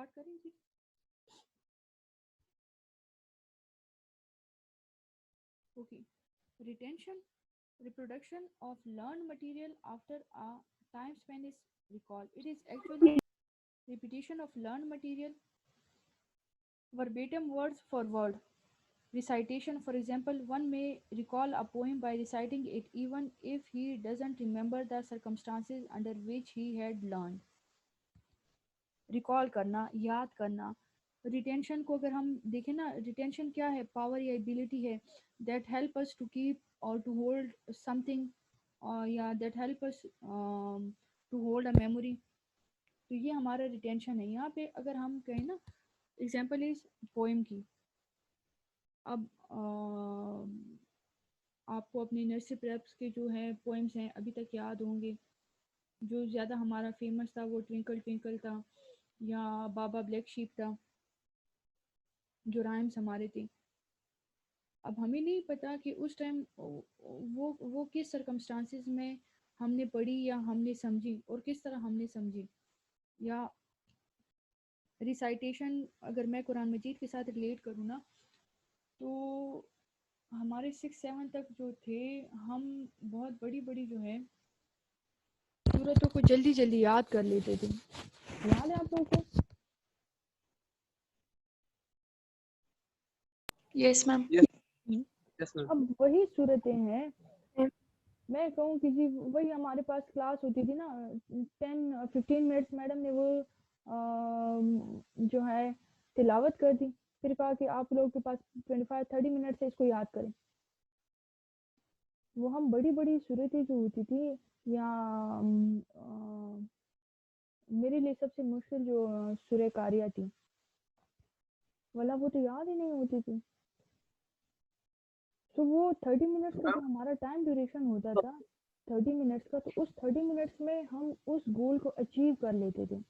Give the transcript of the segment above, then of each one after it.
Start करें जी। Okay, retention, reproduction of learned material after a time span is recall. It is actually repetition of learned material, verbatim words for word. Recitation, for example, one may recall a poem by reciting it even if he doesn't remember the circumstances under which he had learned. Recall करना, याद करना। Retention को अगर हम देखें ना, retention क्या है? पावर या एबिलिटी है that help us to keep और टू होल्ड समथिंग, या that help us to hold a memory. तो ये हमारा रिटेंशन है। यहाँ पे अगर हम कहें ना, एग्जाम्पल इज पोएम की। अब आपको अपनी नर्सरी प्रेप्स के जो है पोएम्स हैं अभी तक याद होंगे। जो ज़्यादा हमारा फेमस था वो ट्विंकल ट्विंकल था, या बाबा ब्लैक शीप था, जो राइम्स हमारे थे। अब हमें नहीं पता कि उस टाइम वो किस सरकमस्टांसिस में हमने पढ़ी या हमने समझी, और किस तरह हमने समझी। या रिसाइटेशन अगर मैं कुरान मजीद के साथ रिलेट करूँ ना, तो हमारे 6-7 तक जो थे, हम बहुत बड़ी बड़ी जो है सूरतों को जल्दी जल्दी याद कर लेते थे। याद है आप लोगों को? Yes ma'am. अब वही सूरतें हैं, मैं कहूँ कि जी वही हमारे पास क्लास होती थी ना, 10-15 मिनट्स मैडम ने वो जो है तिलावत कर दी, फिर कहा कि आप लोगों के पास 25-30 मिनट से इसको याद करें। वो हम बड़ी बड़ी सूरतें जो होती थी, या मेरे लिए सबसे मुश्किल जो सूरह कारिया थी, वाला वो तो याद ही नहीं होती थी। तो वो 30 मिनट्स का जो हमारा टाइम ड्यूरेशन होता था 30 मिनट्स का, तो उस 30 मिनट्स में हम उस गोल को अचीव कर लेते थे।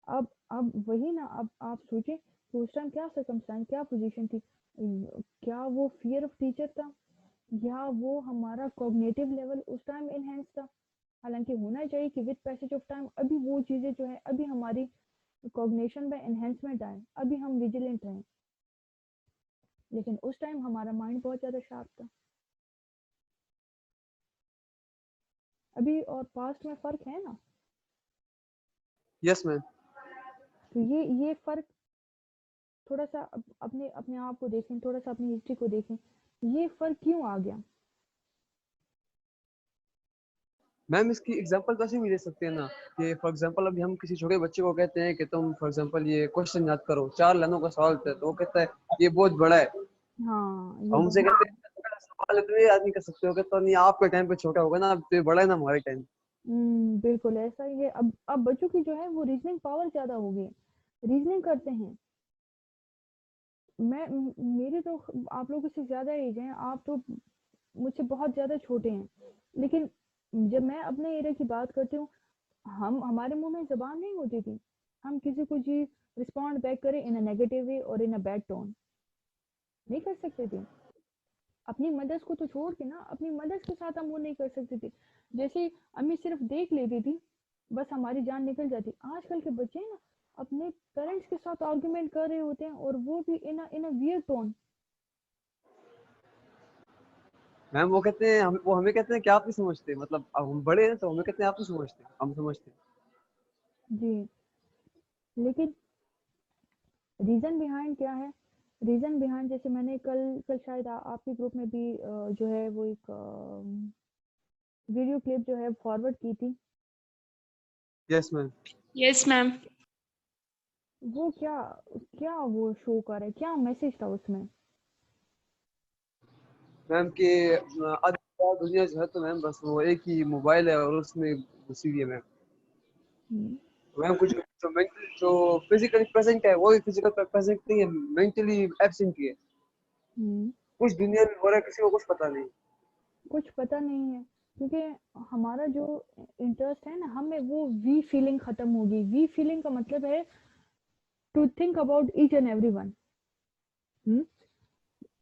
अब वही ना, अब आप सोचें कि उस टाइम क्या सर्कमस्टेंस, क्या पोजीशन थी, क्या वो फियर ऑफ टीचर था, या वो हमारा कॉग्निटिव लेवल उस टाइम इनहेंस था। हालांकि होना चाहिए कि विद पैसेज ऑफ टाइम अभी वो चीज़ें जो है, अभी हमारी कॉग्निशन में एनहेंसमेंट आए, अभी हम विजिलेंट रहें, लेकिन उस टाइम हमारा माइंड बहुत ज़्यादा शार्प था। अभी और पास्ट में फ़र्क है ना? Yes ma'am. तो ये फ़र्क थोड़ा सा अपने अपने आप को देखें, थोड़ा सा अपनी हिस्ट्री को देखें, ये फ़र्क क्यों आ गया? मैम इसकी एग्जांपल तो ऐसे भी दे सकते हैं ना कि फॉर एग्जांपल अभी हम किसी छोटे बच्चे को कहते हैं कि तुम फॉर एग्जांपल ये क्वेश्चन याद करो, 4 लाइनों का सवाल था, तो वो कहता है ये बहुत बड़ा है। हाँ, ये हमसे कहते हैं छोटा सवाल है तो ये याद नहीं कर सकते हो, कहता नहीं आपके टाइम पे छोटा होगा ना, अब तो ये बड़ा है ना हमारे टाइम। बिल्कुल ऐसा ही है। अब बच्चों की जो है वो रीजनिंग पावर ज़्यादा हो गई, रीजनिंग करते हैं। मेरे तो आप लोगों से ज़्यादा एज है, आप तो मुझसे बहुत ज़्यादा छोटे हैं, लेकिन जब मैं अपने एरिया की बात करती हूँ, हमारे मुंह में ज़बान नहीं होती थी, हम किसी को जी रिस्पॉन्ड बैक करें इन अ नेगेटिव वे और इन अ बैड टोन, नहीं कर सकते थे। अपनी मदर्स को तो छोड़ के ना, अपनी मदर्स के साथ हम वो नहीं कर सकते थे। जैसे अम्मी सिर्फ देख लेती थी, बस हमारी जान निकल जाती। आजकल के बच्चे ना अपने पेरेंट्स के साथ आर्गुमेंट कर रहे होते हैं, और वो भी इन अ वियर्ड टोन। मैम वो कहते हैं वो हमें कहते हैं कि आप नहीं समझते, मतलब अब हम बड़े हैं तो हमें कहते हैं आप नहीं समझते, हम समझते हैं। जी, लेकिन रीज़न बिहाइंड क्या है? रीज़न बिहाइंड, जैसे मैंने कल कल शायद आपके ग्रुप में भी जो है वो एक वीडियो क्लिप जो है फॉरवर्ड की थी। Yes ma'am. Yes ma'am. वो क्या क्या वो शो कर रहा है, क्या मैसेज था उसमें? मैम कि आधी दुनिया जो है तो मैम बस वो एक ही मोबाइल है और उसमें घुसी हुई है मैम। मैम कुछ जो फिजिकली प्रेजेंट है वो फिजिकल प्रेजेंट नहीं है, मेंटली एब्सेंट है। कुछ दुनिया में हो रहा है किसी को कुछ पता नहीं। कुछ पता नहीं है, क्योंकि हमारा जो इंटरेस्ट है ना, हमें वो वी फीलिंग खत्म होगी। वी फीलिंग का मतलब है to think about each and every one.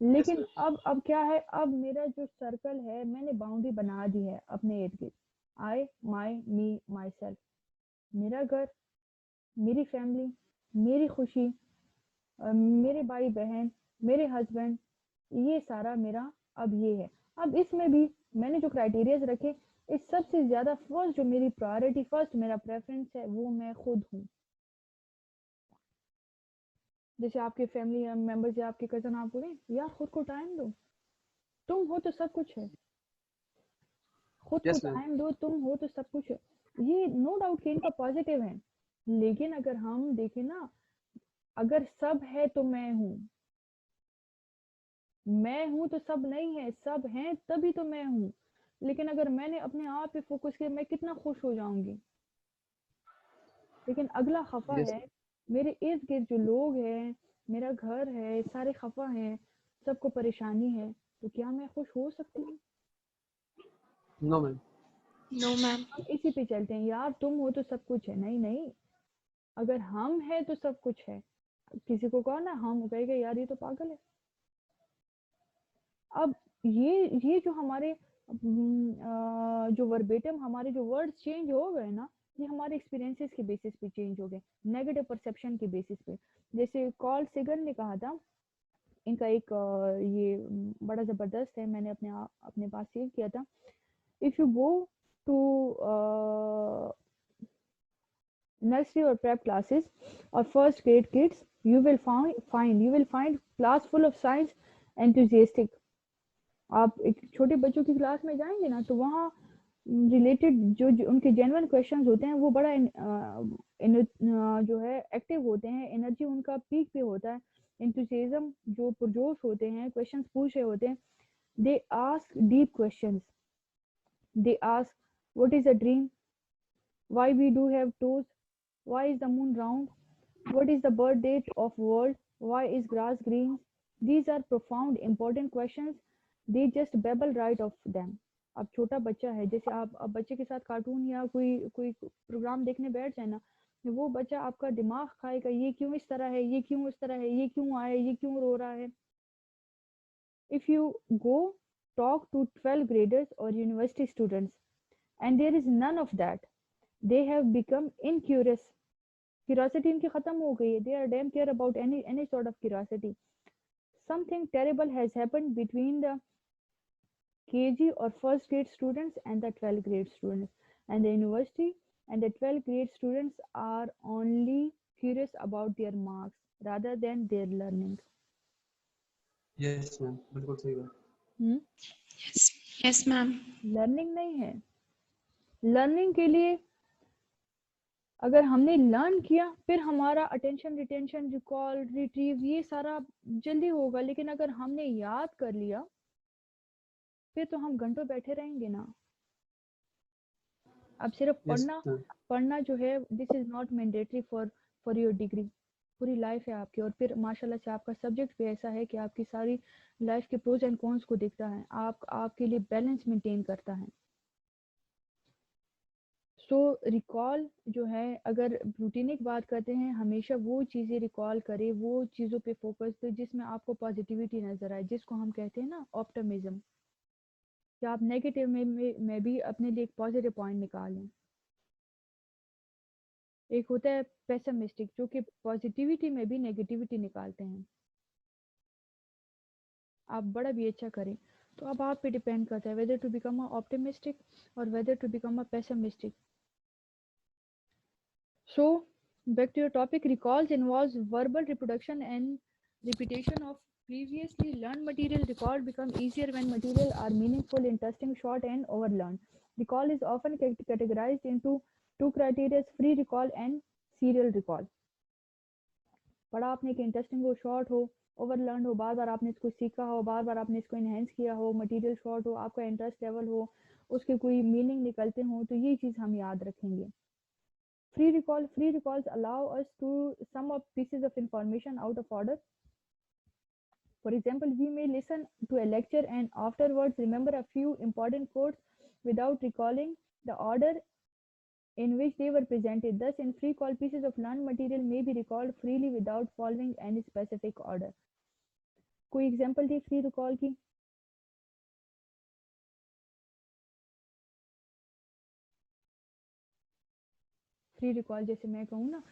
लेकिन अब क्या है, अब मेरा जो सर्कल है मैंने बाउंड्री बना दी है अपने इर्द गिर्द। आई, माई, मी, माई सेल्फ। मेरा घर, मेरी फैमिली, मेरी खुशी, मेरे भाई बहन, मेरे हस्बैंड, ये सारा मेरा अब ये है। अब इसमें भी मैंने जो क्राइटेरियाज रखे, इस सबसे ज्यादा फर्स्ट जो मेरी प्रायोरिटी, फर्स्ट मेरा प्रेफरेंस है, वो मैं खुद हूँ। जैसे आपके फैमिली मेंबर्स या आपके कजन आप बोले यार खुद को टाइम दो, तुम हो तो सब कुछ है, खुद को यस मैम। टाइम दो, तुम हो तो सब कुछ है। ये नो डाउट कि इनका पॉजिटिव है, लेकिन अगर हम देखें ना, अगर सब है तो मैं हूं तो सब नहीं है, सब हैं तभी तो मैं हूँ। लेकिन अगर मैंने अपने आप पे फोकस किया, मैं कितना खुश हो जाऊंगी। लेकिन अगला खफा यस। है, मेरे इर्द गिर्द जो लोग हैं, मेरा घर है, सारे खफा हैं, सबको परेशानी है, तो क्या मैं खुश हो सकती हूँ? No ma'am. No ma'am. हम इसी पे चलते हैं, यार तुम हो तो सब कुछ है, नहीं नहीं, अगर हम हैं तो सब कुछ है। किसी को कहो ना हम, कहेगा यार ये तो पागल है। अब ये जो हमारे जो वर्बेटम हमारे जो वर्ड्स चेंज हो गए ना, ये हमारे एक्सपीरियंसेस के बेसिस पे चेंज हो गए, नेगेटिव परसेप्शन के बेसिस पे। जैसे कॉल सेगन ने कहा था, इनका एक ये बड़ा जबरदस्त है, मैंने अपने पास सेव किया था। If you go to nursery or prep classes or first grade kids, you will find class full of science enthusiastic. आप एक छोटे बच्चों की क्लास में जाएंगे ना, तो वहाँ रिलेटेड जो उनके जेन्युइन क्वेश्चंस होते हैं, वो बड़ा जो है एक्टिव होते हैं, एनर्जी उनका पीक पे होता है, इंथुसियाज्म जो पुरजोश होते हैं, क्वेश्चंस पूछ रहे होते हैं। They ask deep questions, they ask what is a dream, why we do have toes, why is the moon round, what is the birth date of world, why is grass green? These are profound important questions, they just babble right off them. अब छोटा बच्चा है, जैसे आप अब बच्चे के साथ कार्टून या कोई कोई प्रोग्राम देखने बैठ जाए ना, वो बच्चा आपका दिमाग खाएगा, ये क्यों इस तरह है, ये क्यों इस तरह है, ये क्यों आया, ये क्यों रो रहा है। If you go talk to 12th graders or university students, and there is none of that, they have become incurious. Curiosity इनकी खत्म हो गई है, they are damn care about any sort of curiosity. Something terrible has happened between the KG or first grade students and the 12th grade students, and the university and the 12th grade students are only curious about their marks rather than their learning. Yes ma'am, बिल्कुल सही बात। Yes yes ma'am. Learning नहीं है। Learning के लिए अगर हमने learn किया, फिर हमारा अटेंशन, रिटेंशन, रिकॉल, रिट्रीव, ये सारा जल्दी होगा। लेकिन अगर हमने याद कर लिया, फिर तो हम घंटों बैठे रहेंगे ना। अब सिर्फ यस मैम। पढ़ना जो है, this is not mandatory for your degree, पूरी लाइफ है आपकी। और फिर माशाल्लाह से आपका सब्जेक्ट भी ऐसा है कि आपकी सारी लाइफ के प्रोज एंड कॉन्स को देखता है, आपके लिए बैलेंस मेंटेन करता है। सो रिकॉल जो है, अगर रूटीनिक बात करते हैं, हमेशा वो चीज़ें रिकॉल करें, वो चीज़ों पे फोकस दे जिसमें आपको पॉजिटिविटी नज़र आए, जिसको हम कहते हैं ना ऑप्टिमिज्म, कि आप नेगेटिव में भी अपने लिए एक पॉजिटिव पॉइंट निकालें। एक होता है पेसिमिस्टिक, जो कि पॉजिटिविटी में भी नेगेटिविटी निकालते हैं। आप बड़ा भी अच्छा करें, तो अब आप पे डिपेंड करता है whether to become a optimistic और whether to become a pessimistic. So, back to your topic, recalls involves verbal reproduction and repetition of previously learned material. Recall become easier when material are meaningful, interesting, short, and overlearned. Recall is often categorized into two criteria: free recall and serial recall. पढ़ा आपने कि interesting हो, short हो, ओवरलर्न हो, बार बार आपने इसको सीखा हो, बार बार आपने इसको इनहेंस किया हो, मटेरियल शॉर्ट हो, आपका इंटरेस्ट लेवल हो, उसके कोई मीनिंग निकलते हो, तो ये चीज़ हम याद रखेंगे। Free recalls allow us to sum up pieces of information out of order. For example, we may listen to a lecture and afterwards remember a few important quotes without recalling the order in which they were presented. Thus, in free call, pieces of learned material may be recalled freely without following any specific order. कोई example दी free recall की? Free recall जैसे मैं कहूँ ना,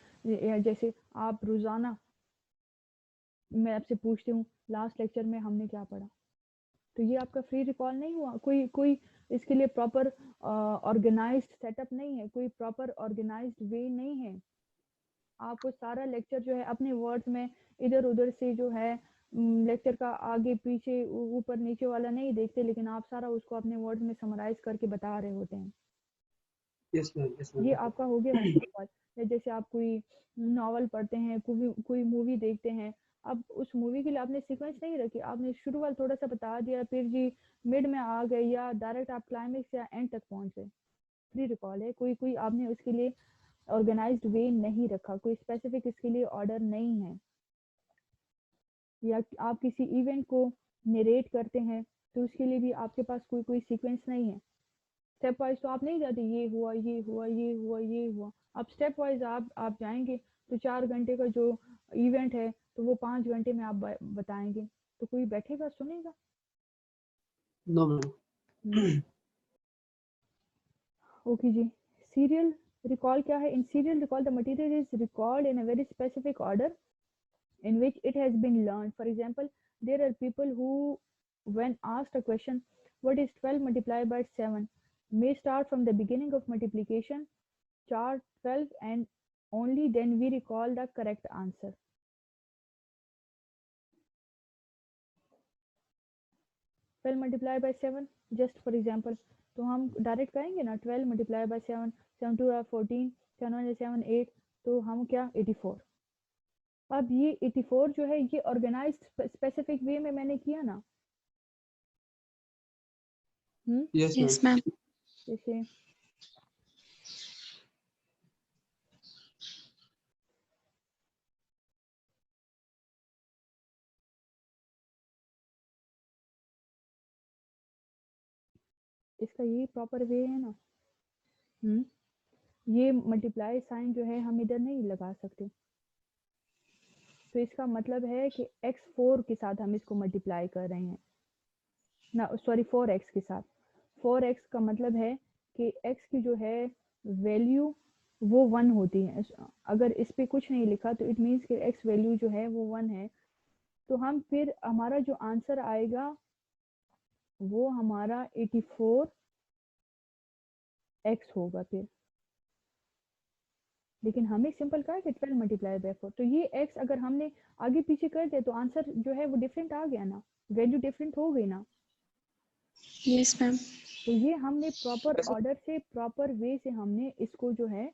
जैसे आप रोजाना, मैं आपसे पूछती हूँ लास्ट लेक्चर में हमने क्या पढ़ा, तो ये आपका फ्री रिकॉल नहीं हुआ। कोई कोई इसके लिए प्रॉपर ऑर्गेनाइज्ड सेटअप नहीं है, कोई प्रॉपर ऑर्गेनाइज्ड वे नहीं है। आप वो सारा लेक्चर जो है अपने वर्ड्स में इधर उधर से जो है लेक्चर का आगे पीछे ऊपर नीचे वाला नहीं देखते, लेकिन आप सारा उसको अपने वर्ड्स में समराइज करके बता रहे होते हैं। Yes ma'am. ये आपका हो गया फ्री रिकॉल। या जैसे आप कोई नॉवल पढ़ते हैं, कोई मूवी देखते हैं, अब उस मूवी के लिए आपने सीक्वेंस नहीं रखी, आपने शुरू वाला थोड़ा सा बता दिया, फिर जी मिड में आ गए या डायरेक्ट आप क्लाइमेक्स या एंड तक पहुंच गए, फ्री रिकॉल है। कोई कोई आपने उसके लिए ऑर्गेनाइज्ड वे नहीं रखा, कोई स्पेसिफिक इसके लिए ऑर्डर नहीं है। या आप किसी इवेंट को नरेट करते हैं तो उसके लिए भी आपके पास कोई कोई सीक्वेंस नहीं है। स्टेप वाइज तो आप नहीं जाते ये हुआ ये हुआ ये हुआ ये हुआ, आप स्टेप वाइज आप जाएंगे तो 4 घंटे का जो इवेंट है तो वो 5 घंटे में आप बताएंगे, तो कोई बैठेगा सुनेगा? No ma'am. ओके जी। सीरियल रिकॉल क्या है? In serial recall the material is recalled in a very specific order in which it has been learned. For example, there are people who, when asked a question, what is 12 multiplied by 7, may start from the beginning of multiplication, chart 12, and only then we recall the correct answer. 12 multiplied by 7, just for example, तो हम direct करेंगे ना, 12 multiplied by 7, 7 2 14, 7 1 7 8, तो हम क्या 84। अब ये 84 जो है ये ऑर्गेनाइज्ड स्पेसिफिक वे में मैंने किया ना। Yes, ma'am. जैसे इसका यही प्रॉपर वे है ना। ये मल्टीप्लाई साइन जो है हम इधर नहीं लगा सकते, तो इसका मतलब है कि x4 के साथ हम इसको मल्टीप्लाई कर रहे हैं ना, सॉरी 4x के साथ। 4x का मतलब है कि x की जो है वैल्यू वो 1 होती है। अगर इस पे कुछ नहीं लिखा तो इट मीन्स कि x वैल्यू जो है वो 1 है, तो हम फिर हमारा जो आंसर आएगा वो हमारा 84x होगा फिर। लेकिन हमें सिंपल कहा है कि 12 मल्टीप्लाई बाय 4, तो ये x अगर हमने आगे पीछे कर दिया तो आंसर जो है वो डिफरेंट आ गया ना, वैल्यू डिफरेंट हो गई ना। Yes, ma'am. तो ये हमने प्रॉपर ऑर्डर से, प्रॉपर वे से हमने इसको जो है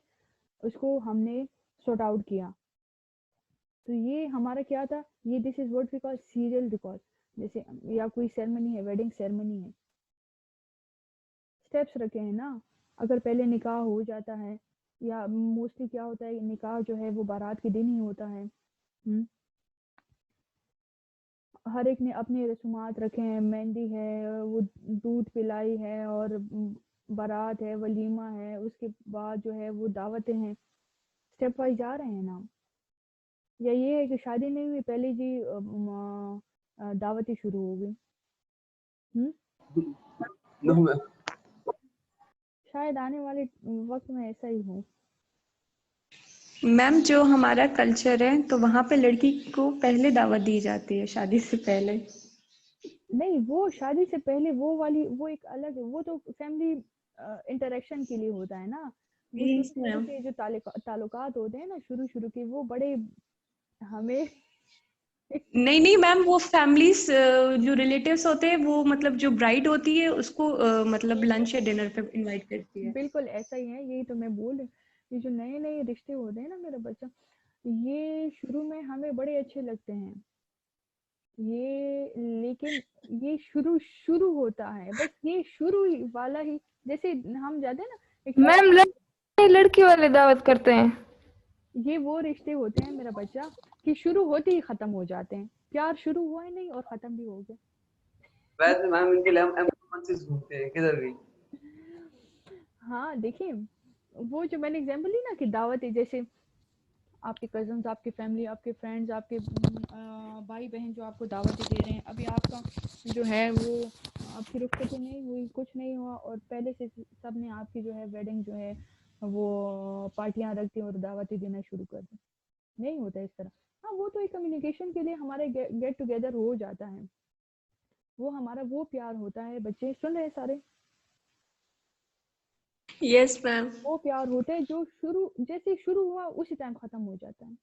उसको हमने सॉर्ट आउट किया। तो ये हमारा क्या था, ये this is what we call serial recall. जैसे या कोई सेरेमनी है, वेडिंग सेरेमनी है, स्टेप्स रखे हैं ना। अगर पहले निकाह हो जाता है, या मोस्टली क्या होता है निकाह जो है वो बारात के दिन ही होता है। हर एक ने अपने रसूमात रखे हैं, मेहंदी है, वो दूध पिलाई है, और बारात है, वलीमा है, उसके बाद जो है वो दावतें हैं। स्टेप वाइज जा रहे हैं ना। या ये है कि शादी नहीं हुई पहले जी दावतें शुरू हो गई। No ma'am. शायद आने वाले वक्त में ऐसा ही हो। मैम, जो हमारा कल्चर है तो वहाँ पे लड़की को पहले दावत दी जाती है शादी से पहले। नहीं, वो शादी से पहले वो वाली वो एक अलग है, वो तो फैमिली इंटरेक्शन के लिए होता है ना। वो शुरू Yes, शुरू ma'am. के जो ताल्लुकात होते हैं ना, शुरू शुरू के वो बड़े हमें नहीं नहीं मैम, वो फैमिलीज जो रिलेटिव्स होते हैं वो मतलब जो ब्राइड होती है उसको मतलब लंच या डिनर पे इनवाइट करती है। बिल्कुल ऐसा ही है, यही तो मैं बोल रही हूँ। ये जो नए नए रिश्ते होते हैं ना मेरा बच्चा, ये शुरू में हमें बड़े अच्छे लगते हैं ये, लेकिन ये शुरू शुरू होता है बस, ये शुरू ही वाला ही। जैसे हम जाते हैं ना एक मैम लड़की वाले दावत करते हैं। ये वो रिश्ते होते हैं मेरा बच्चा कि शुरू होते ही खत्म हो जाते हैं। प्यार शुरू हुआ ही नहीं और खत्म भी हो गया। वैसे मैम इनके लिए हम एम्बुलेंसेस घूमते हैं किधर भी। हाँ देखिए, वो जो मैंने एग्जांपल ली ना कि दावत है, जैसे आपके कजन्स, आपके फैमिली, आपके फ्रेंड्स, आपके भाई बहन जो आपको दावत दे रहे हैं, अभी आपका जो है वो आपकी रुखसती नहीं हुई, कुछ नहीं हुआ, और पहले से सब ने आपकी जो है वेडिंग जो है वो पार्टियां रखते हैं और दावतें देना शुरू कर दें। नहीं होता इस तरह। हाँ, वो तो एक कम्युनिकेशन के लिए हमारे गेट टुगेदर हो जाता है, वो हमारा वो प्यार होता है। बच्चे सुन रहे हैं सारे? Yes ma'am. वो प्यार होता है जो जैसे शुरू हुआ उसी टाइम खत्म हो जाता है,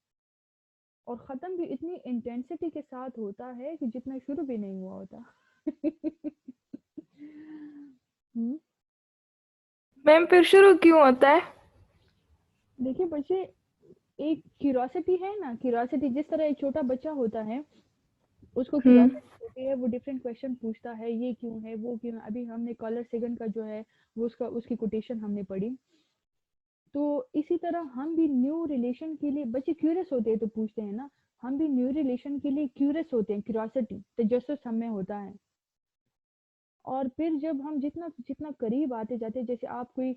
और खत्म भी इतनी इंटेंसिटी के साथ होता है कि जितना शुरू भी नहीं हुआ होता। हम्म, मैम फिर शुरू क्यों होता है? देखिए बच्चे, एक क्यूरोसिटी है ना, क्यूरोसिटी जिस तरह एक छोटा बच्चा होता है, उसको हम्म। क्यूरोसिटी होती है, वो डिफरेंट क्वेश्चन पूछता है, ये क्यों है, वो क्यों है। अभी हमने कॉलर सेगन का जो है वो उसकी कोटेशन हमने पढ़ी। तो इसी तरह हम भी न्यू रिलेशन के लिए, बच्चे क्यूरियस होते हैं तो पूछते हैं ना, हम भी न्यू रिलेशन के लिए क्यूरियस होते हैं, क्यूरियोसिटी तजस्सुस हमें होता है। और फिर जब हम जितना जितना करीब आते जाते हैं, जैसे आप कोई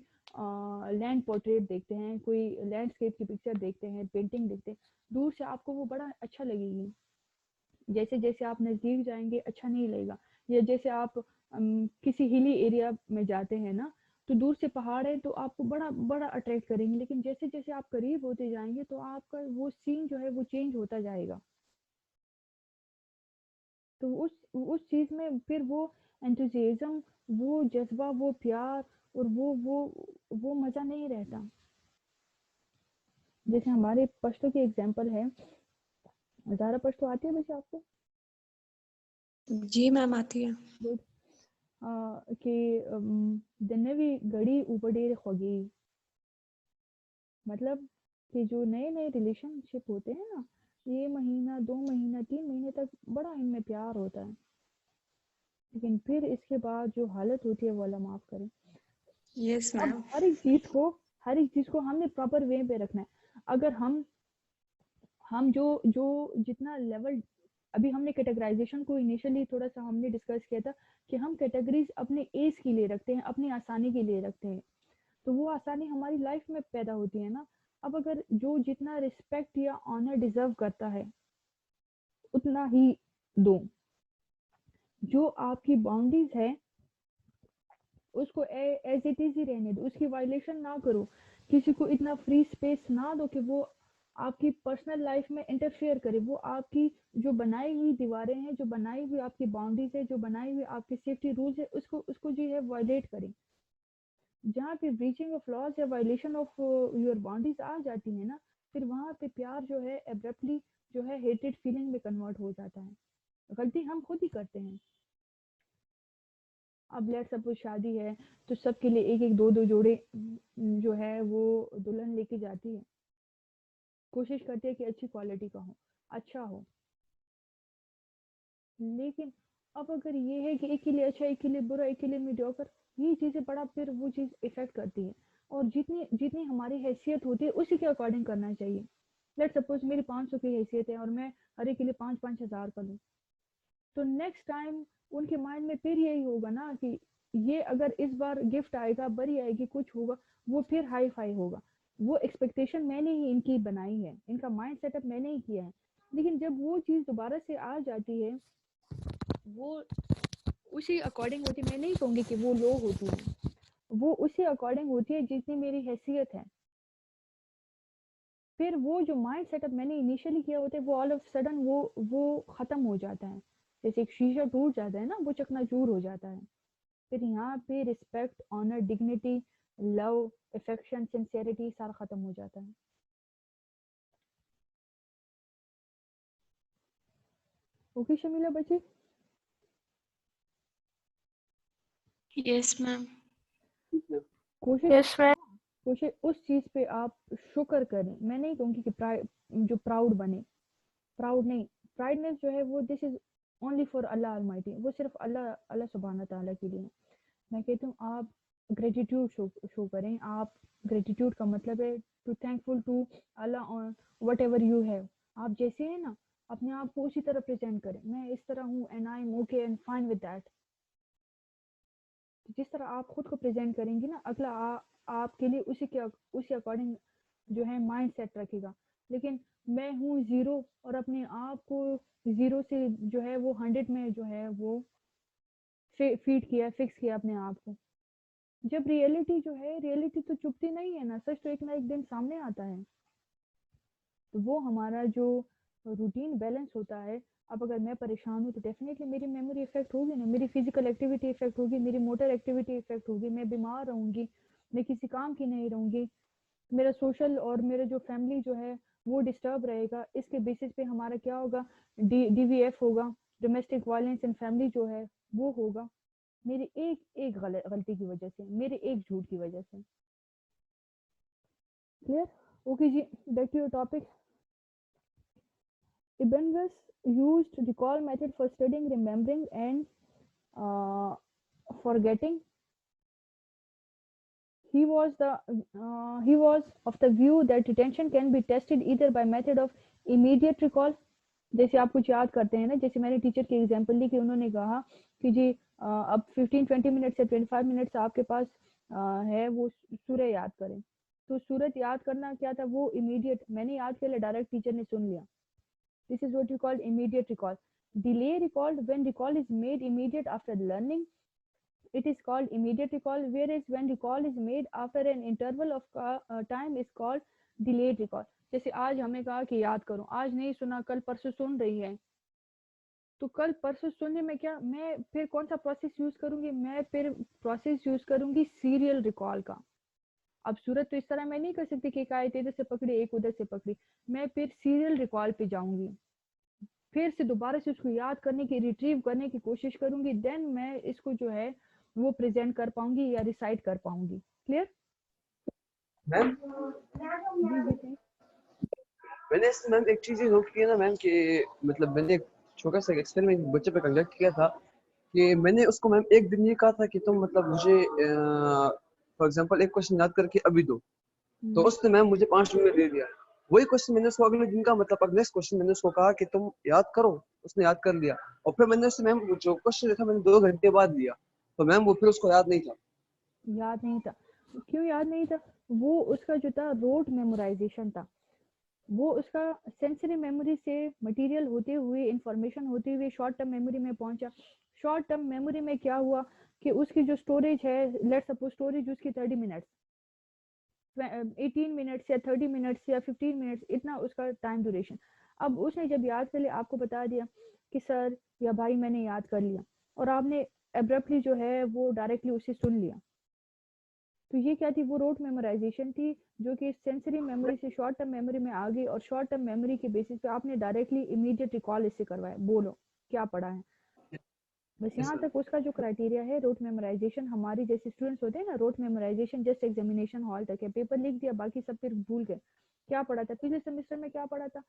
लैंड पोर्ट्रेट देखते हैं, कोई लैंडस्केप की पिक्चर देखते हैं, पेंटिंग देखते हैं, दूर से आपको वो बड़ा अच्छा लगेगी। जैसे जैसे आप नज़दीक जाएंगे अच्छा नहीं लगेगा। या जैसे आप किसी हिली एरिया में जाते हैं ना, तो दूर से पहाड़ है तो आपको बड़ा बड़ा अट्रैक्ट करेंगे, लेकिन जैसे जैसे आप करीब होते जाएंगे तो आपका वो सीन जो है वो चेंज होता जाएगा। तो उस चीज़ में फिर वो एंथुसियाज्म, वो जज्बा, वो प्यार, और वो मज़ा नहीं रहता। जैसे हमारे पश्तो की एग्जांपल है, ज़ारा पश्तो आती है वैसे आपको? जी मैम आती है। गुड। कि दिनवी घड़ी ऊपर खोगी, मतलब कि जो नए नए रिलेशनशिप होते हैं ना, ये महीना 2 महीना 3 महीने तक बड़ा इनमें प्यार होता है, लेकिन फिर इसके बाद जो हालत होती है वो अल्लाह माफ करे। यस अब मैम। हर एक चीज को हमने प्रॉपर वे पे रखना है। अगर हम जो जो जितना लेवल, अभी हमने कैटेगराइजेशन को इनिशियली थोड़ा सा हमने डिस्कस किया था कि हम कैटेगरीज अपने एज के लिए रखते हैं, अपनी आसानी के लिए रखते हैं, तो वो आसानी हमारी लाइफ में पैदा होती है ना। अब अगर जो जितना रिस्पेक्ट या ऑनर डिजर्व करता है उतना ही दो। जो आपकी बाउंड्रीज है उसको एज इट इज ही रहने दो, उसकी वायलेशन ना करो। किसी को इतना फ्री स्पेस ना दो कि वो आपकी पर्सनल लाइफ में इंटरफेयर करे। वो आपकी जो बनाई हुई दीवारें हैं, जो बनाई हुई आपकी बाउंड्रीज है, जो बनाई हुई आपके सेफ्टी रूल्स है, उसको उसको जो है वायलेट करे। जहाँ पे ब्रीचिंग ऑफ लॉज या वायलेशन ऑफ योर बाउंड्रीज आ जाती है ना, फिर वहाँ पे प्यार जो है एब्रप्टली जो है हेटेड फीलिंग में कन्वर्ट हो जाता है। गलती हम खुद ही करते हैं। अब लेट सपोज शादी है, तो सबके लिए एक एक दो दो जोड़े जो है वो दुल्हन लेके जाती है, कोशिश करती है कि अच्छी क्वालिटी का हो, अच्छा हो। लेकिन अब अगर ये है कि एक के लिए अच्छा, एक के लिए बुरा, एक के लिए मीडियोकर, ये चीजें बड़ा फिर वो चीज इफेक्ट करती है। और जितनी जितनी हमारी हैसियत होती है उसी के अकॉर्डिंग करना चाहिए। लेट सपोज मेरी 500 की हैसियत है और मैं हर एक के लिए 5-5 हज़ार का लूँ, तो नेक्स्ट टाइम उनके माइंड में फिर यही होगा ना कि ये अगर इस बार गिफ्ट आएगा, बड़ी आएगी, कुछ होगा, वो फिर हाई फाई होगा। वो एक्सपेक्टेशन मैंने ही इनकी बनाई है, इनका माइंड सेटअप मैंने ही किया है। लेकिन जब वो चीज़ दोबारा से आ जाती है, वो उसी अकॉर्डिंग होती है। मैं नहीं कहूँगी कि वो लो होती है, वो उसी अकॉर्डिंग होती है जितनी मेरी हैसियत है। फिर वो जो माइंड सेटअप मैंने इनिशियली किया होता है वो ऑल ऑफ सडन वो खत्म हो जाता है। जैसे एक शीशा टूट जाता है ना, वो चकनाचूर हो जाता है। फिर यहाँ पे respect, honour, dignity, love, affection, sincerity सारा खत्म हो जाता है। ओके शमीला बच्ची, यस मैम। कोशिश यस मैम। कोशिश उस चीज पे आप शुक्र करें। मैं नहीं कहूँगी कि जो प्राउड बने, प्राउड नहीं। प्राइडनेस जो है वो this is only for Allah Almighty, वो सिर्फ अल्लाह अल्लाह सुबहाना ताला के लिए। मैं कहती हूँ आप ग्रेटिट्यूड शो करें। आप ग्रेटिट्यूड का मतलब है to thankful to Allah on whatever you have. आप जैसे हैं ना, अपने आप को उसी तरह प्रेजेंट करें, मैं इस तरह हूँ and I am okay and fine with that. जिस तरह आप खुद को प्रेजेंट करेंगी ना, अगला आपके लिए उसी अकॉर्डिंग जो है माइंड सेट रखेगा। लेकिन मैं हूँ जीरो और अपने आप को जीरो से जो है वो 100 में जो है वो फीड किया, फिक्स किया अपने आप को, जब रियलिटी जो है, रियलिटी तो चुपती नहीं है ना, सच तो एक ना एक दिन सामने आता है। तो वो हमारा जो रूटीन बैलेंस होता है, अब अगर मैं परेशान हूँ तो डेफिनेटली मेरी मेमोरी इफेक्ट होगी ना, मेरी फिजिकल एक्टिविटी इफेक्ट होगी, मेरी मोटर एक्टिविटी इफेक्ट होगी, मैं बीमार रहूंगी, मैं किसी काम की नहीं रहूंगी, मेरा सोशल और मेरा जो फैमिली जो है वो डिस्टर्ब रहेगा। इसके बेसिस पे हमारा क्या होगा, डीवीएफ होगा, डोमेस्टिक वायलेंस इन फैमिली जो है वो होगा, मेरी एक एक गलती की वजह से, मेरे एक झूठ की वजह से। क्लियर? ओके जी, back to your topic. Ebengus used recall method for studying, remembering, and uh, forgetting. He was of the view that retention can be tested either by method of immediate recall, जैसे आप कुछ याद करते हैं ना, जैसे मैंने टीचर की एग्जांपल ली कि उन्होंने कहा कि जी अब 15-20 मिनट से 25 मिनट से आपके पास है, वो सूर्य याद करें। तो सूरत याद करना क्या था, वो इमीडिएट मैंने याद कर लिया, डायरेक्ट टीचर ने सुन लिया। This is what you call immediate recall. Delay recall, when recall is made immediate after learning, it is called immediate recall, whereas when recall is made after an interval of time is called delayed recall. जैसे आज हमें कहा कि याद करो, आज नहीं सुना, कल परसों सुन रही है, तो कल परसों सुनने में क्या, मैं फिर कौन सा प्रोसेस यूज करूंगी, मैं फिर प्रोसेस यूज करूंगी सीरियल रिकॉल का। अब सूरत तो इस तरह मैं नहीं कर सकती कि एक आयत इधर से पकड़ी एक उधर से पकड़ी, मैं फिर सीरियल रिकॉल पे जाऊंगी, फिर से दोबारा से उसको याद करने की, रिट्रीव करने की कोशिश करूंगी, देन मैं इसको जो है वो प्रेजेंट कर पाऊंगी या रिसाइट कर पाऊंगी। क्लियर? मैम मैंने इसमें मैम एक चीज नोट किया ना मैम कि मतलब मैंने एक छोटा सा एक्सपेरिमेंट बच्चे पे कंडक्ट किया था कि मैंने उसको मैम एक दिन ये कहा था कि तुम मतलब मुझे फॉर एग्जांपल एक क्वेश्चन याद करके अभी दो, तो उसने मैम मुझे 5 मिनट दे दिया। वही क्वेश्चन मैंने उसको अगले दिन का मतलब नेक्स्ट क्वेश्चन मैंने उसको कहा कि तुम याद करो, उसने याद कर लिया, और फिर मैंने उससे मैम जो क्वेश्चन था मैंने 2 घंटे बाद दिया, तो मैम वो फिर उसको याद नहीं था। याद नहीं था, क्यों याद नहीं था, वो उसका जो था रोट मेमोराइजेशन था, वो उसका सेंसरी मेमोरी से मटेरियल होते हुए, इंफॉर्मेशन होते हुए शॉर्ट टर्म मेमोरी में पहुंचा। शॉर्ट टर्म मेमोरी में क्या हुआ कि उसकी जो स्टोरेज है, लेट सपोज स्टोरेज उसकी 30 मिनट्स, 18 मिनट्स या 30 मिनट्स या 15 मिनट्स, इतना उसका टाइम ड्यूरेशन। अब उसने जब याद कर लिया, आपको बता दिया कि सर या भाई मैंने याद कर लिया, और आपने एब्रप्टली जो है वो डायरेक्टली उसे सुन लिया, तो ये क्या थी, वो रोट मेमोराइजेशन थी, जो कि सेंसरी मेमोरी से शॉर्ट टर्म मेमोरी में आ गई, और शॉर्ट टर्म मेमोरी के बेसिस पे आपने डायरेक्टली इमीडिएट रिकॉल इससे करवाया, बोलो क्या पढ़ा है। बस यस यहाँ मैम। तक उसका जो क्राइटेरिया है रोट मेमोराइजेशन, हमारी जैसे स्टूडेंट्स होते हैं ना, rote memorisation just examination hall तक है, पेपर लिख दिया, बाकी सब फिर भूल गए क्या पढ़ा था पिछले सेमेस्टर में, क्या पढ़ा था।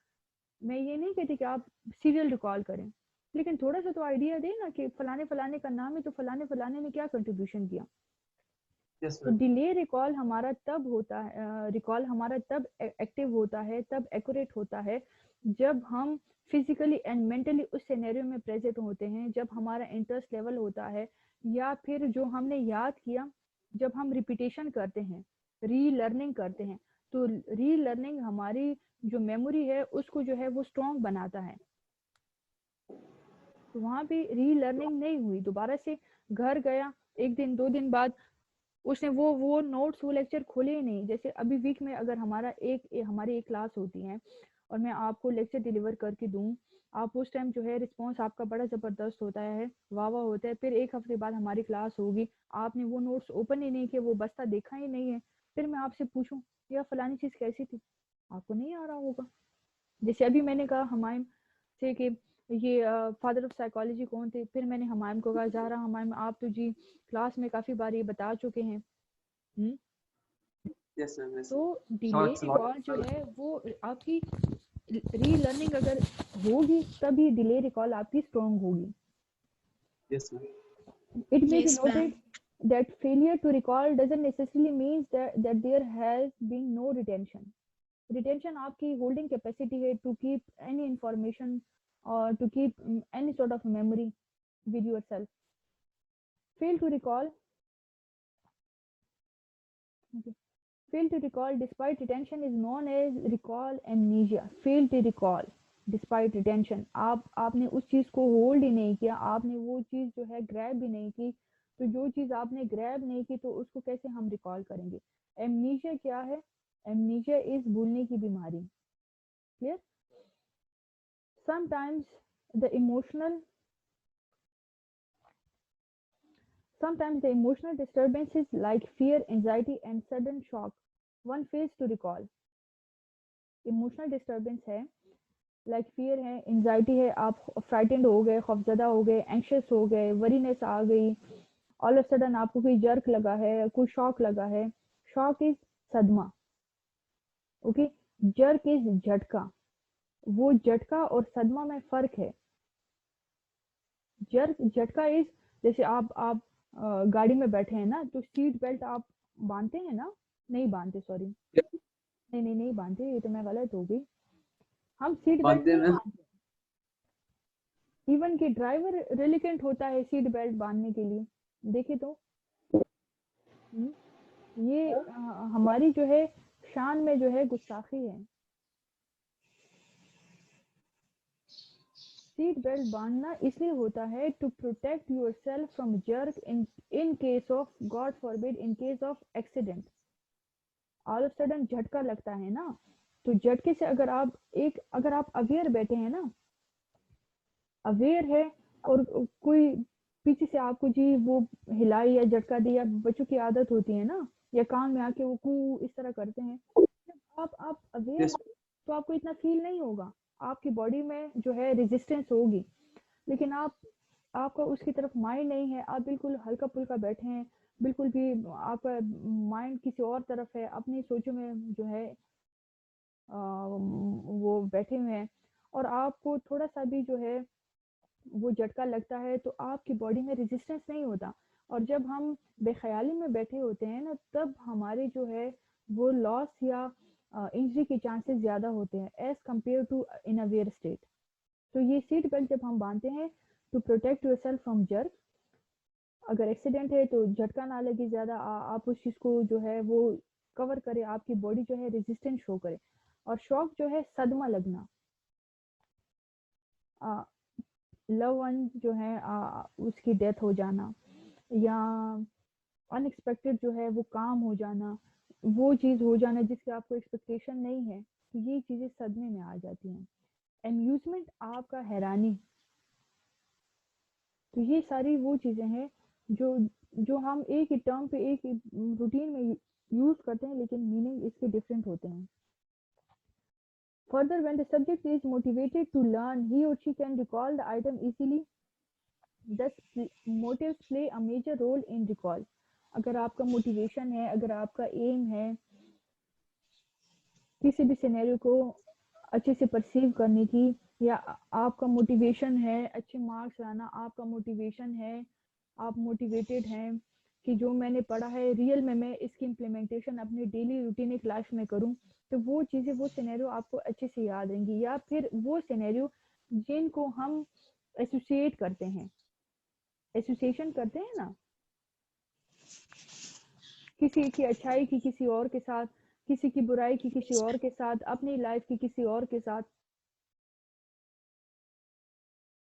मैं ये नहीं कहती कि आप सीरियल रिकॉल करें, लेकिन थोड़ा सा तो आइडिया दे ना कि फलाने फलाने का नाम है, तो फलाने फलाने ने क्या कंट्रीब्यूशन किया। यस तो मैम। डिले रिकॉल हमारा तब होता है, रिकॉल हमारा तब एक्टिव होता है, तब एक्यूरेट होता है, जब हम फिजिकली एंड मेंटली उस सिनेरियो में प्रेजेंट होते हैं, जब हमारा इंटरेस्ट लेवल होता है, या फिर जो हमने याद किया, जब हम रिपीटेशन करते हैं, री लर्निंग करते हैं, तो री लर्निंग हमारी जो मेमोरी है उसको जो है वो स्ट्रॉन्ग बनाता है। तो वहां पे री लर्निंग नहीं हुई, दोबारा से घर गया, एक दिन 2 दिन बाद उसने वो नोट्स वो लेक्चर खोले ही नहीं। जैसे अभी वीक में अगर हमारी एक क्लास होती है और मैं आपको लेक्चर डिलीवर करके दूं, आप उस टाइम जो है रिस्पांस आपका बड़ा जबरदस्त होता है, वाह वाह होता है, फिर एक हफ्ते बाद हमारी क्लास होगी, आपने वो नोट्स ओपन ही नहीं किया, वो बस्ता देखा ही नहीं है, फिर मैं आपसे पूछूं यार फलानी चीज कैसी थी, आपको नहीं आ रहा होगा। जैसे अभी मैंने कहा हमायम से कि ये फादर ऑफ साइकोलॉजी कौन थे, फिर मैंने हमायम को कहा ज़ाहरा हमायम आप तो जी क्लास में काफ़ी बार ये बता चुके हैं। Yes ma'am. यस तो मैम। डिले शॉर्ट्स रिकॉल जो है वो आपकी री लर्निंग अगर होगी तभी डिले रिकॉल आपकी स्ट्रॉन्ग होगी। Yes ma'am. It may be Yes, noted ma'am. that failure to recall doesn't necessarily mean that there has been no retention. Retention आपकी holding capacity है to keep any information or to keep any sort of memory with yourself. Fail to recall, okay. Fail to recall despite retention is known as recall amnesia. Fail to recall despite retention, आपने उस चीज को hold ही नहीं किया, आपने वो चीज जो है ग्रैब भी नहीं की, तो जो चीज़ आपने ग्रैब नहीं की तो उसको कैसे हम रिकॉल करेंगे? एमनीशिया क्या है? एमनीशिया इज भूलने की बीमारी। Clear? Sometimes the emotional Sometimes the emotional disturbances like fear, anxiety, and sudden shock one fails to recall. Emotional disturbance है, like fear है, anxiety है, आप frightened हो गए, खौफजदा हो गए, anxious हो गए, वरीनेस आ गई, all of a sudden आपको कोई jerk लगा है, कोई shock लगा है. Shock is सदमा, okay? Jerk is झटका. वो झटका और सदमा में फर्क है. जर्क झटका इज जैसे आप गाड़ी में बैठे हैं ना, तो सीट बेल्ट आप बांधते हैं ना? नहीं बांधते, सॉरी, नहीं बांधते, ये तो मैं गलत हो गई. हम सीट बेल्ट बांधते नहीं हैं मैम। बांधते. इवन कि ड्राइवर रिलिकेंट होता है सीट बेल्ट बांधने के लिए, देखे तो. ये हमारी जो है शान में जो है गुस्ताखी है. सीट बेल्ट बांधना इसलिए होता है to protect yourself from jerk in case of, God forbid, in case of accident. All of sudden झटका लगता है ना, तो झटके से अगर आप अवेयर बैठे हैं ना, अवेयर है, और कोई पीछे से आपको जी वो हिलाई या झटका दिया, बच्चों की आदत होती है ना, या कान में आके वो कू इस तरह करते हैं, आप अवेयर यस तो आपको इतना फील नहीं होगा, आपकी बॉडी में जो है रेजिस्टेंस होगी. लेकिन आपका उसकी तरफ माइंड नहीं है, आप बिल्कुल हल्का फुल्का बैठे हैं, बिल्कुल भी आपका माइंड किसी और तरफ है, अपनी सोचों में जो है वो बैठे हुए हैं, और आपको थोड़ा सा भी जो है वो झटका लगता है तो आपकी बॉडी में रेजिस्टेंस नहीं होता. और जब हम बेख्याली में बैठे होते हैं ना, तब हमारे जो है वो लॉस या इंजरी के चांसेस ज़्यादा होते हैं as compare to in aware state. तो ये सीट बेल्ट जब हम बांधते हैं to protect yourself from jerk, अगर एक्सीडेंट है तो झटका ना लगे ज़्यादा, आप उस चीज़ को जो है वो कवर करे, आपकी बॉडी जो है रेजिस्टेंस शो करे. और शॉक जो है सदमा लगना, लव वन जो है उसकी डेथ हो जाना, या अनएक्सपेक्टेड जो है वो काम हो जाना, वो चीज़ हो जाना जिसकी आपको एक्सपेक्टेशन नहीं है, तो ये चीज़ें सदमे में आ जाती हैं. एम्यूजमेंट आपका हैरानी, तो ये सारी वो चीज़ें हैं जो जो हम एक ही टर्म पे एक ही रूटीन में यूज करते हैं, लेकिन मीनिंग इसके डिफरेंट होते हैं. Further, when the subject is motivated to learn, he or she can recall the item easily. Thus, motives play a major role in recall. अगर आपका मोटिवेशन है, अगर आपका एम है किसी भी सिनेरियो को अच्छे से परसीव करने की, या आपका मोटिवेशन है अच्छे मार्क्स लाना, आपका मोटिवेशन है, आप मोटिवेटेड हैं कि जो मैंने पढ़ा है रियल में मैं इसकी इम्प्लीमेंटेशन अपनी डेली रूटीन लाइफ में करूं, तो वो चीज़ें, वो सिनेरियो आपको अच्छे से याद रहेंगी. या फिर वो सिनेरियो जिनको हम एसोसिएट करते हैं, एसोसिएशन करते हैं ना, किसी की अच्छाई की किसी और के साथ, किसी की बुराई की किसी और के साथ, अपनी लाइफ की किसी और के साथ,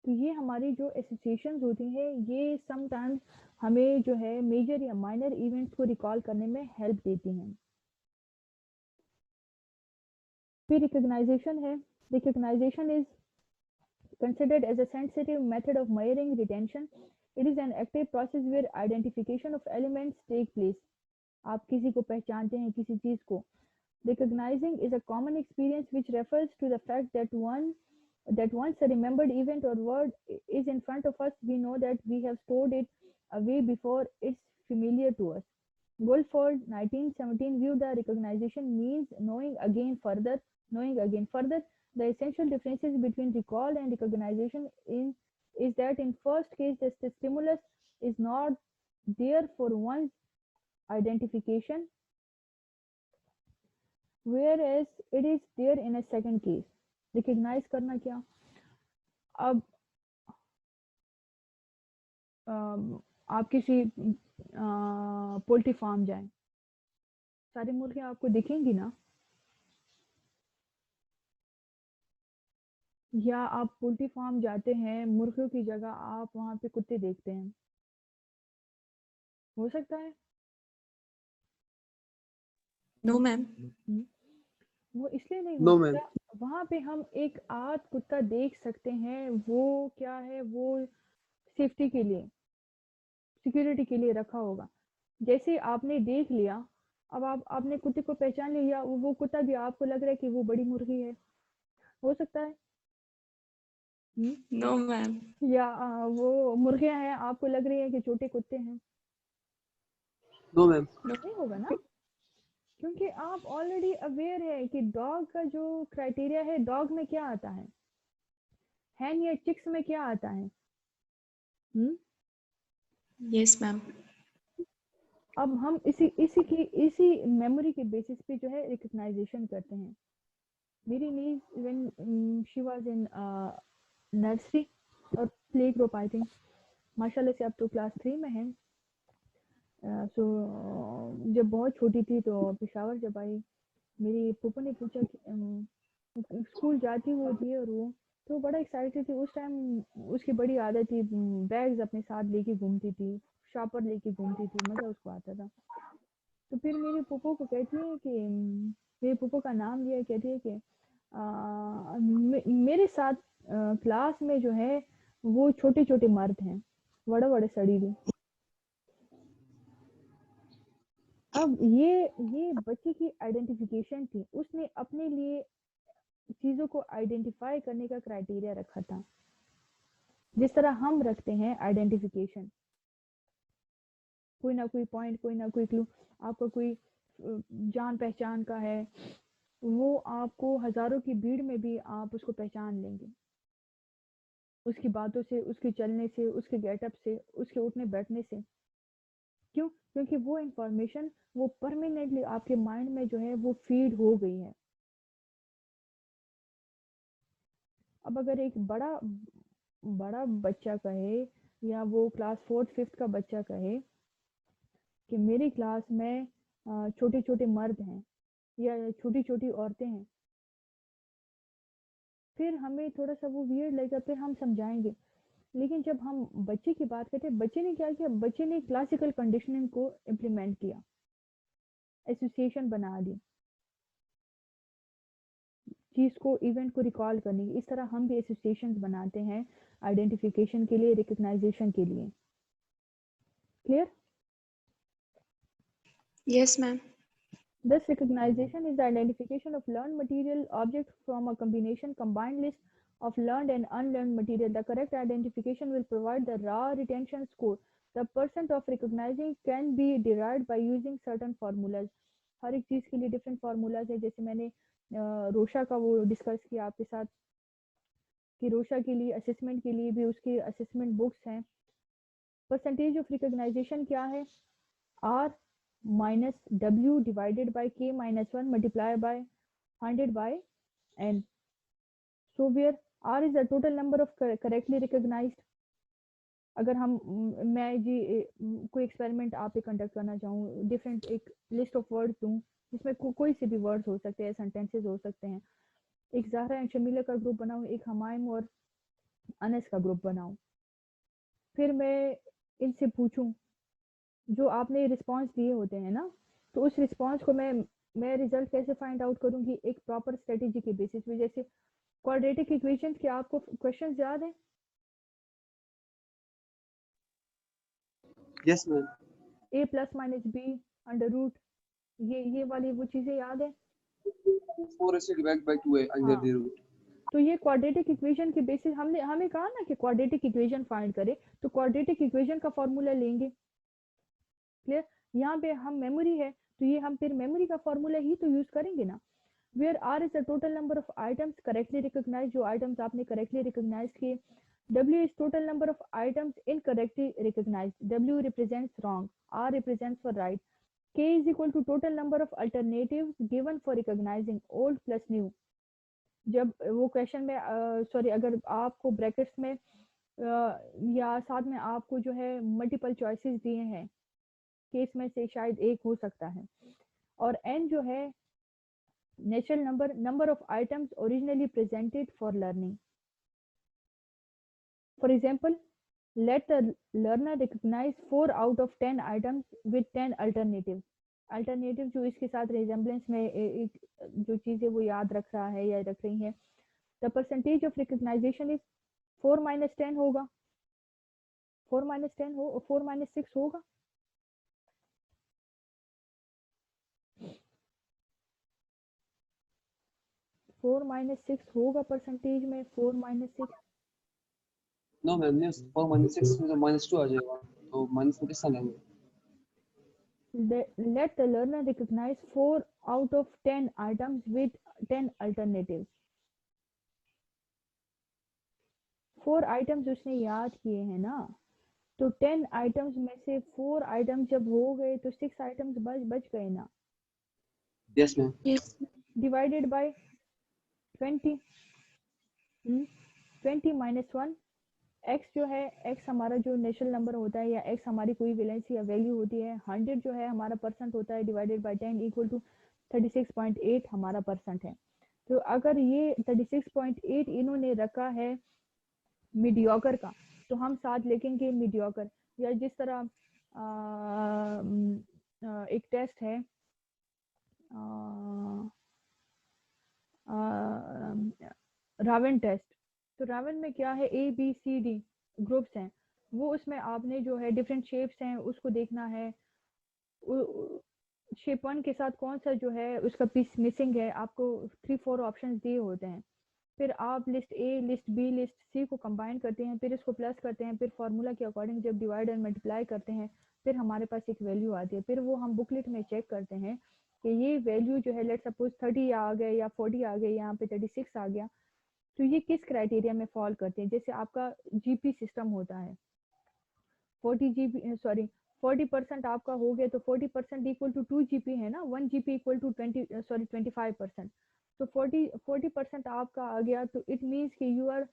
तो ये हमारी जो एसोसिएशंस होती हैं ये समटाइम्स हमें जो है मेजर या माइनर इवेंट्स को रिकॉल करने में हेल्प देती हैं. फिर रिकग्नाइजेशन है. Recognisation is considered as a sensitive method of measuring retention. It is an active process where identification of elements take place. आप किसी को पहचानते हैं, किसी चीज को. Recognizing is a common experience which refers to the fact that once a remembered event or word is in front of us, we know that we have stored it away before it's familiar to us. Wolford 1917 viewed the recognition means knowing again further. The essential differences between recall and recognition is that in first case the stimulus is not there for one's identification, whereas it is there in a second case. Recognize करना क्या? अब आप किसी poultry farm जाएं, सारी मुर्गियां आपको दिखेंगी ना, या आप पोल्ट्री फार्म जाते हैं, मुर्गियों की जगह आप वहां पे कुत्ते देखते हैं, हो सकता है? No ma'am. वो इसलिए नहीं हो नो मैम। सकता, वहां पे हम एक आध कुत्ता देख सकते हैं, वो क्या है, वो सेफ्टी के लिए, सिक्योरिटी के लिए रखा होगा। जैसे आपने देख लिया, अब आपने कुत्ते को पहचान लिया, वो कुत्ता भी आपको लग रहा है कि वो बड़ी मुर्गी है, हो सकता है। No ma'am. या वो मुर्गियां हैं, आपको लग रही है कि छोटे कुत्ते हैं, नो मैम। नहीं होगा ना, क्योंकि आप ऑलरेडी अवेयर है कि डॉग का जो क्राइटेरिया है, डॉग में क्या आता है, हैन या चिक्स में क्या आता है। Yes ma'am. अब हम इसी मेमोरी के बेसिस पे जो है रिकग्नाइजेशन करते हैं। मेरी niece when she was in nursery और प्ले ग्रुप, आई थिंक माशाल्लाह से अब तो क्लास 3 में है। सो जब बहुत छोटी थी तो पेशावर जब आई, मेरी पुप्पो ने पूछा कि स्कूल जाती वो थी, और वो तो बड़ा एक्साइटेड थी उस टाइम। उसकी बड़ी आदत थी, बैग्स अपने साथ लेके घूमती थी, शॉपर लेके घूमती थी, मज़ा उसको आता था। तो फिर मेरी पुप्पो को कहती है कि मेरी पुप्पो का नाम लिया, कहती है कि मेरे साथ क्लास में जो है वो छोटे छोटे मर्द हैं, बड़े बड़े सड़ी हुए। अब ये बच्चे की आइडेंटिफिकेशन थी, उसने अपने लिए चीज़ों को आइडेंटिफाई करने का क्राइटेरिया रखा था, जिस तरह हम रखते हैं आइडेंटिफिकेशन, कोई ना कोई पॉइंट, कोई ना कोई क्लू, आपका कोई जान पहचान का है, वो आपको हजारों की भीड़ में भी आप उसको पहचान लेंगे, उसकी बातों से, उसके चलने से, उसके गेटअप से, उसके उठने बैठने से। क्यों? क्योंकि वो इंफॉर्मेशन वो परमानेंटली आपके माइंड में जो है वो फीड हो गई है। अब अगर एक बड़ा बड़ा बच्चा कहे, या वो क्लास 4th 5th का बच्चा कहे कि मेरी क्लास में छोटे छोटे मर्द हैं या छोटी छोटी औरतें हैं, फिर हमें थोड़ा सा वो वियर्ड लगेगा, फिर हम समझाएंगे। लेकिन जब हम बच्चे की बात करते हैं, बच्चे ने क्या किया, बच्चे ने क्लासिकल कंडीशनिंग को इम्प्लीमेंट किया, एसोसिएशन बना दी, चीज को, इवेंट को रिकॉल करने की। इस तरह हम भी एसोसिएशन बनाते हैं आइडेंटिफिकेशन के लिए, रिकग्नाइजेशन के लिए। Clear? Yes ma'am. Thus, recognition is the identification of learned material object from a combined list of learned and unlearned material. The correct identification will provide the raw retention score. The percent of recognizing can be derived by using certain formulas. हर एक चीज के लिए different formulas है, जैसे मैंने रोशा का वो discuss किया आपके साथ कि रोशा के लिए असेसमेंट के लिए भी उसकी असेसमेंट बुक्स हैं। परसेंटेज ऑफ रिकॉग्नाइजेशन क्या है? R minus W divided by K minus 1 multiplied by 100 by N. So where R is the total number of correctly recognized. अगर हम मैं जी कोई एक्सपेरिमेंट आप पे कंडक्ट करना चाहूँ, डिफरेंट एक लिस्ट ऑफ वर्ड्स दूँ जिसमें कोई से भी वर्ड्स हो सकते हैं, सेंटेंसेस हो सकते हैं, एक ज़हरा एंड शमीला का ग्रुप बनाऊँ, एक हमायम और अनस का ग्रुप बनाऊँ, फिर मैं इनसे पूछूं जो आपने रिस्पॉन्स दिए होते हैं ना, तो उस रिस्पॉन्स को मैं रिजल्ट कैसे फाइंड आउट करूंगी, एक प्रॉपर स्ट्रेटेजी के बेसिस पे। जैसे क्वाड्रेटिक इक्वेशंस के आपको क्वेश्चंस याद है? Yes ma'am. a plus minus B under root, ये वाली वो चीजें याद है? 4 is divided by 2 under हाँ, the root. तो ये क्वाड्रेटिक इक्वेशन के बेसिस हमने हमें कहा ना कि क्वाड्रेटिक इक्वेशन फाइंड करें, तो क्वाड्रेटिक इक्वेशन का फॉर्मूला लेंगे। क्लियर? यहाँ पे हम मेमोरी है, तो ये हम फिर मेमोरी का फॉर्मूला ही तो यूज करेंगे ना। Where are is the total number of items correctly recognise, जो आइटम्स आपने करेक्टली रिकॉग्नाइज किए। W is total number of items incorrectly recognized. W represents wrong. R represents for right. K is equal to total number of alternatives given for recognizing old plus new. जब वो question में sorry अगर आपको brackets में या साथ में आपको जो है मल्टीपल चॉइसेस दिए हैं, केस में से शायद एक हो सकता है, और n जो है natural number of items originally presented for learning. For example Let the learner recognize 4 out of 10 items with 10 alternatives. Alternative जो इसके साथ रिजेम्बलेंस में एक जो चीज़ें वो याद रख रहा है या रख रही हैं. The percentage of recognisation is 4 - 10 होगा. 4 - 10 हो 4 - 6 होगा. फोर -6 होगा परसेंटेज में. 4 - 6 नो मैम, ये 4 - 6 में तो -2 आ जाएगा, तो माइनस में किसका लेंगे? let the learner recognize 4 out of 10 items with 10 alternatives. 4 items उसने याद किए हैं ना, तो 10 आइटम्स में से 4 आइटम्स जब हो गए तो 6 आइटम्स बच गए ना. Yes ma'am. Yes divided by 20. 20 - 1. x जो है, x हमारा जो नेचुरल नंबर होता है या x हमारी कोई वैलेंस या वैल्यू होती है. 100 जो है हमारा परसेंट होता है, डिवाइडेड बाय 10 इक्वल टू 36.8 हमारा परसेंट है. तो अगर ये 36.8 इन्होंने रखा है मीडियोकर का, तो हम साथ लिखेंगे मीडियोकर. या जिस तरह एक टेस्ट है रावन टेस्ट. तो रावन में क्या है, ABCD ग्रुप्स हैं. वो उसमें आपने जो है डिफरेंट शेप्स हैं उसको देखना है. शेप 1 के साथ कौन सा जो है उसका पीस मिसिंग है, आपको 3-4 ऑप्शंस दिए होते हैं. फिर आप list A, list B, list C को कंबाइन करते हैं, फिर इसको प्लस करते हैं, फिर फार्मूला के अकॉर्डिंग जब डिवाइड एंड मल्टीप्लाई करते हैं, फिर हमारे पास एक वैल्यू आती है. फिर वो हम बुकलेट में चेक करते हैं कि ये वैल्यू जो है लेट सपोज 30 आ गए या 40 आ गए, यहाँ पे 36 आ गया, तो ये किस क्राइटेरिया में फॉल करते हैं. जैसे आपका जीपी सिस्टम होता है, 40% आपका हो गया तो 40% इक्वल टू 2 GP है ना. 1 GP इक्वल टू 25%. तो 40% आपका आ गया, तो इट मीन्स कि you are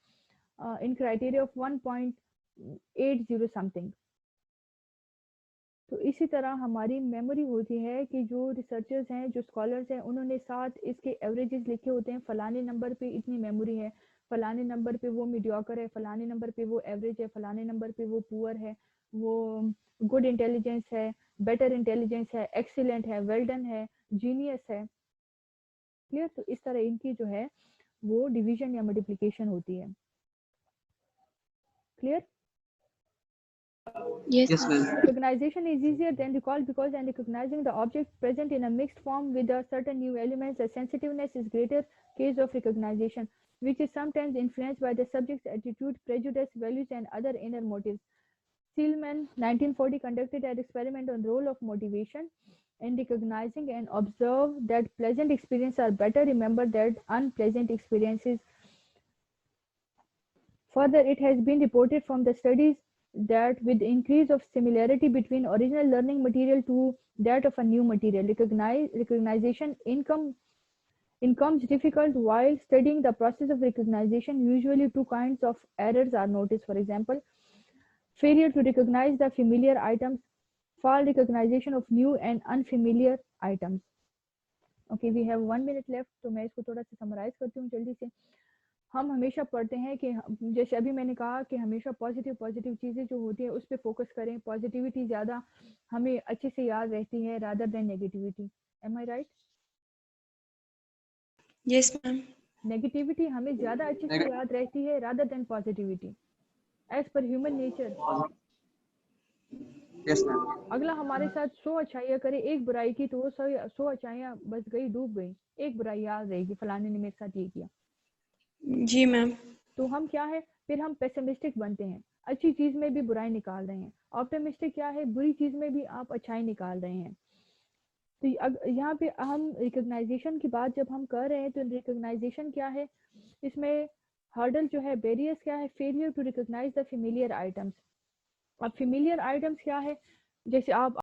in criteria of 1.80 something. तो इसी तरह हमारी मेमोरी होती है कि जो रिसर्चर्स हैं, जो स्कॉलर्स हैं, उन्होंने साथ इसके एवरेजेस लिखे होते हैं. फलाने नंबर पे इतनी मेमोरी है, फलाने नंबर पे वो मीडियोकर है, फलाने नंबर पे वो एवरेज है, फलाने नंबर पे वो पुअर है, वो गुड इंटेलिजेंस है, बेटर इंटेलिजेंस है, एक्सीलेंट है, वेल डन है, जीनियस है. क्लियर. तो इस तरह इनकी जो है वो डिवीजन या मल्टीप्लिकेशन होती है. Clear. Yes yes ma'am. Recognition is easier than recall because in recognizing the object present in a mixed form with a certain new elements, the sensitiveness is greater case of recognition, which is sometimes influenced by the subject's attitude, prejudice, values, and other inner motives. Seelman, 1940, conducted an experiment on role of motivation in recognizing and observed that pleasant experiences are better remembered than unpleasant experiences. Further, it has been reported from the studies that with the increase of similarity between original learning material to that of a new material, recognition becomes difficult. While studying the process of recognition, usually 2 kinds of errors are noticed. For example, failure to recognize the familiar items, false recognition of new and unfamiliar items. Okay, we have 1 minute left, तो मैं इसको थोड़ा सा summarise करती हूँ जल्दी से. हम हमेशा पढ़ते हैं कि जैसे अभी मैंने कहा कि हमेशा पॉजिटिव चीज़ें जो होती है उस पर फोकस करें. पॉजिटिविटी ज़्यादा हमें अच्छे से याद रहती है rather than negativity. Am I right? Yes ma'am. Negativity हमें ज़्यादा अच्छे से याद रहती है rather than positivity, as per human nature. Yes ma'am. अगला हमारे साथ 100 अच्छाइयाँ करे, एक बुराई की, तो वो 100 अच्छाइयाँ बस गई, डूब गई. एक बुराई याद रहेगी, फलाने ने मेरे साथ ये किया. जी मैम. तो हम क्या है, फिर हम पेसिमिस्टिक बनते हैं, अच्छी चीज में भी बुराई निकाल रहे हैं. ऑप्टिमिस्टिक क्या है, बुरी चीज में भी आप अच्छाई निकाल रहे हैं. तो यहाँ पे हम रिकग्नाइजेशन की बात जब हम कर रहे हैं, तो रिकग्नाइजेशन क्या है, इसमें हर्डल जो है, बैरियर्स क्या है, failure to recognise the familiar items. अब फेमिलियर आइटम्स क्या है, जैसे आप